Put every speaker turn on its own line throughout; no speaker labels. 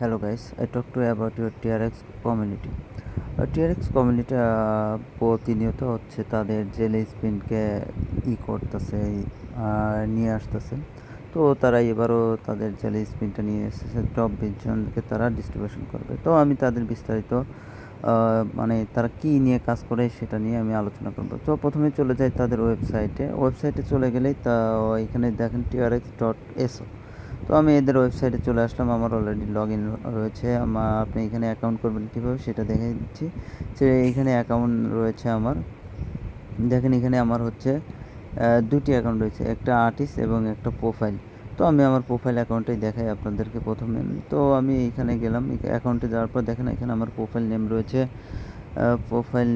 Hello guys, I talk to you about your TRX community. TRX community প্রতিনিয়ত হচ্ছে তাদের জেলে স্পিনকে করতেছে, নিয়ে আসতেছে। তো তারা এবারও তাদের জেলে স্পিনটা নিয়ে এসেছে, টপ 20 জনকে তারা ডিস্ট্রিবিউশন করবে। তো আমি তাদের বিস্তারিত মানে তারা কী নিয়ে কাজ করে সেটা নিয়ে আমি আলোচনা করব। তো প্রথমে চলে যাই তাদের ওয়েবসাইটে চলে গেলেই এখানে দেখেন trx.so। তো আমি এদের ওয়েবসাইটে চলে আসলাম। আমার অলরেডি লগ ইন রয়েছে। আপনি এখানে অ্যাকাউন্ট করবেন কীভাবে সেটা দেখিয়ে দিচ্ছি। যে এইখানে অ্যাকাউন্ট রয়েছে আমার। দেখেন এখানে আমার হচ্ছে দুটি অ্যাকাউন্ট রয়েছে, একটা আর্টিস্ট এবং একটা প্রোফাইল। তো আমি আমার প্রোফাইল অ্যাকাউন্টটাই দেখাই আপনাদেরকে প্রথমে। তো আমি এইখানে গেলাম, অ্যাকাউন্টে যাওয়ার পর দেখেন এখানে আমার প্রোফাইল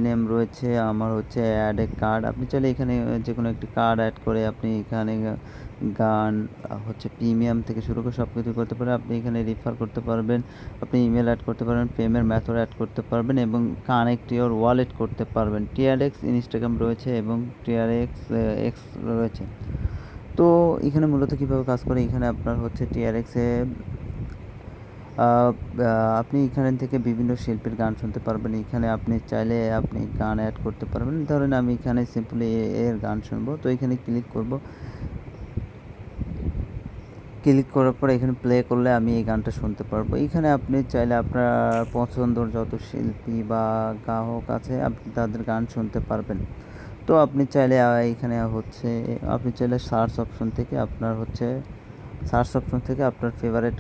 নেম রয়েছে আমার হচ্ছে অ্যাড এ কার্ড। আপনি চাইলে এখানে যে কোনো একটি কার্ড অ্যাড করে আপনি এখানে গান হচ্ছে প্রিমিয়াম থেকে শুরু করে সব কিছু করতে পারেন। আপনি এখানে রেফার করতে পারবেন, আপনি ইমেল অ্যাড করতে পারবেন, পেমেন্ট মেথড অ্যাড করতে পারবেন এবং কানেক্ট ইওর ওয়ালেট করতে পারবেন। TRX ইনস্টাগ্রাম রয়েছে এবং TRX এক্স রয়েছে। তো এখানে মূলত কীভাবে কাজ করে, এখানে আপনার হচ্ছে TRX এ আপনি এখান থেকে বিভিন্ন শিল্পীর গান শুনতে পারবেন। এখানে আপনি চাইলে আপনি গান অ্যাড করতে পারবেন। ধরেন আমি এখানে সিম্পলি এর গান শুনবো, তো এখানে ক্লিক করব। ক্লিক করার পরে এখানে প্লে করলে আমি এই গানটা শুনতে পারবো। এখানে আপনি চাইলে আপনার পছন্দের যত শিল্পী বা গায়ক আছে আপনি তাদের গান শুনতে পারবেন। তো আপনি চাইলে এখানে হচ্ছে আপনি চাইলে সার্চ অপশন থেকে আপনার ফেভারিট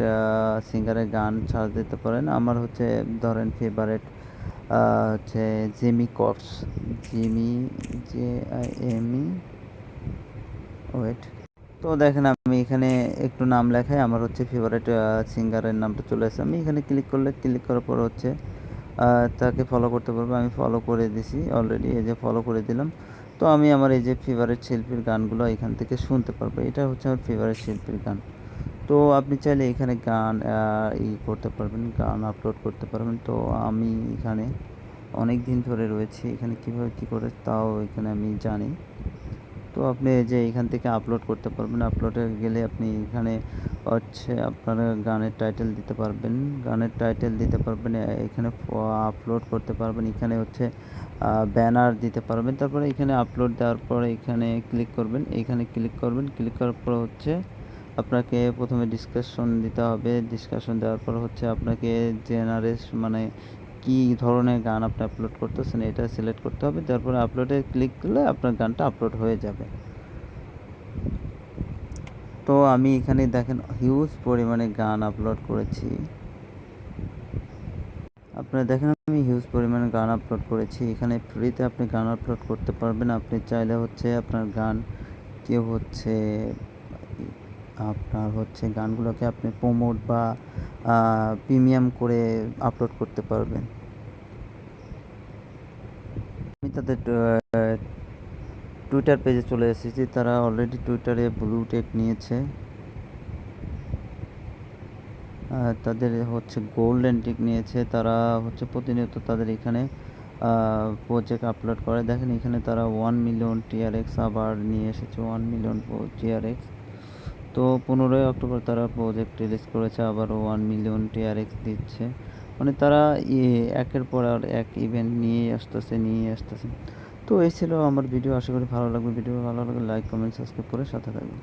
সিঙ্গারের গান সার্চ দিতে পারেন। আমার হচ্ছে ধরেন ফেভারিট হচ্ছে জেমি কটস, জিমি JIME ওয়েট। তো দেখেন আমি এখানে একটু নাম লেখাই, আমার হচ্ছে ফেভারিট সিঙ্গারের নামটা চলে আসে। আমি এখানে ক্লিক করার পর হচ্ছে তাকে ফলো করতে পারবো। আমি ফলো করে দিছি অলরেডি, এই যে ফলো করে দিলাম। তো আমি আমার এই যে ফেভারিট শিল্পীর গানগুলো এখান থেকে শুনতে পারবো। এটা হচ্ছে আমার ফেভারিট শিল্পীর গান। তো আপনি চাইলে এখানে গান করতে পারবেন, গান আপলোড করতে পারবেন। তো আমি এখানে অনেক দিন ধরে রয়েছি, এখানে কীভাবে কী করে তাও এখানে আমি জানি। তো আপনি এই যে এখান থেকে আপলোড করতে পারবেন। আপলোডে গেলে আপনি এখানে হচ্ছে আপনার গানের টাইটেল দিতে পারবেন, এখানে আপলোড করতে পারবেন। এখানে হচ্ছে ব্যানার দিতে পারবেন। তারপরে এখানে আপলোড দেওয়ার পরে এখানে ক্লিক করবেন। ক্লিক করার পর হচ্ছে আপনাকে প্রথমে ডিসকাশন দিতে হবে। ডিসকাশন দেওয়ার পর হচ্ছে আপনাকে মানে কী ধরনের গান আপনি আপলোড করতেছেন এটা সিলেক্ট করতে হবে। তারপরে আপলোডে ক্লিক করলে আপনার গানটা আপলোড হয়ে যাবে। তো আমি এখানে দেখেন হিউজ পরিমাণে গান আপলোড করেছি। আপনারা দেখেন আমি হিউজ পরিমাণে গান আপলোড করেছি। এখানে ফ্রিতে আপনি গান আপলোড করতে পারবেন। আপনি চাইলে হচ্ছে আপনার গান কেউ হচ্ছে আপনার হচ্ছে গানগুলোকে আপনি প্রমোট বা প্রিমিয়াম করে আপলোড করতে পারবেন। আমি তাদের টুইটার পেজে চলে এসেছি। তারা অলরেডি টুইটারে ব্লু টিক নিয়েছে। তাদের হচ্ছে গোল্ডেন টিক নিয়েছে। তারা হচ্ছে প্রতিনিয়ত তাদের এখানে প্রজেক্ট আপলোড করে। দেখেন এখানে তারা 1 মিলিয়ন TRX আবার নিয়ে এসেছে, 1 মিলিয়ন TRX। তো 15ই অক্টোবর তারা প্রজেক্ট রিলিজ করেছে, আবারও 1 মিলিয়ন TRX দিচ্ছে। মানে তারা একের পর আর এক ইভেন্ট নিয়ে আসতেছে। তো এই ছিল আমার ভিডিও। আশা করি ভালো লাগবে। ভিডিও ভালো লাগলে লাইক, কমেন্ট, সাবস্ক্রাইব করে সাথে থাকবেন।